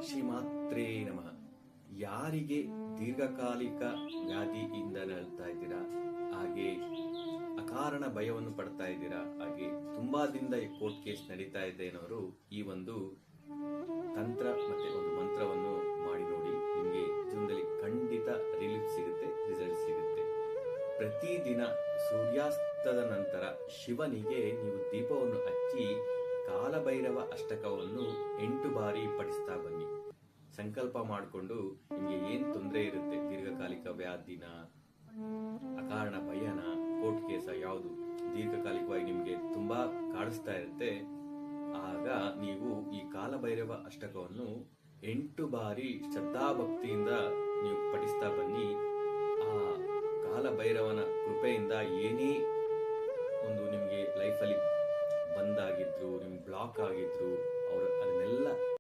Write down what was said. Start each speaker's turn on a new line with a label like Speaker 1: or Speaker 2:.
Speaker 1: ಶ್ರೀಮಾತ್ರೇ ನಮಃ. ಯಾರಿಗೆ ದೀರ್ಘಕಾಲಿಕ ವ್ಯಾಧಿಯಿಂದ ನರಳ್ತಾ ಇದ್ದೀರಾ, ಹಾಗೆ ಅಕಾರಣ ಭಯವನ್ನು ಪಡ್ತಾ ಇದ್ದೀರಾ, ಹಾಗೆ ತುಂಬಾ ದಿನದ ಕೋರ್ಟ್ ಕೇಸ್ ನಡೀತಾ ಇದೆ ಅನ್ನೋರು ಈ ಒಂದು ತಂತ್ರ ಮತ್ತೆ ಒಂದು ಮಂತ್ರವನ್ನು ಮಾಡಿ ನೋಡಿ. ನಿಮಗೆ ಜೀವನದಲ್ಲಿ ಖಂಡಿತ ರಿಲೀಫ್ ಸಿಗುತ್ತೆ, ರಿಸಲ್ಟ್ ಸಿಗುತ್ತೆ. ಪ್ರತಿದಿನ ಸೂರ್ಯಾಸ್ತದ ನಂತರ ಶಿವನಿಗೆ ನೀವು ದೀಪವನ್ನು ಹಚ್ಚಿ ಕಾಲಭೈರವ ಅಷ್ಟಕವನ್ನು 8 ಬಾರಿ ಪಠಿಸ್ತಾ ಬನ್ನಿ. ಸಂಕಲ್ಪ ಮಾಡಿಕೊಂಡು ನಿಮಗೆ ಏನ್ ತೊಂದರೆ ಇರುತ್ತೆ, ದೀರ್ಘಕಾಲಿಕ ವ್ಯಾಧಿನ, ಅಕಾರಣ ಭಯನ, ಕೋರ್ಟ್ ಕೇಸ ಯಾವುದು ದೀರ್ಘಕಾಲಿಕವಾಗಿ ನಿಮಗೆ ತುಂಬಾ ಕಾಡಿಸ್ತಾ ಇರುತ್ತೆ, ಆಗ ನೀವು ಈ ಕಾಲಭೈರವ ಅಷ್ಟಕವನ್ನು 8 ಬಾರಿ ಶ್ರದ್ಧಾಭಕ್ತಿಯಿಂದ ನೀವು ಪಠಿಸ್ತಾ ಬನ್ನಿ. ಆ ಕಾಲಭೈರವನ ಕೃಪೆಯಿಂದ ಏನೇ ಒಂದು ನಿಮಗೆ ಲೈಫಲ್ಲಿ ಬಂದಾಗಿದ್ರು, ನಿಮ್ಗೆ ಬ್ಲಾಕ್ ಆಗಿದ್ರು, ಅವರು ಅದನ್ನೆಲ್ಲ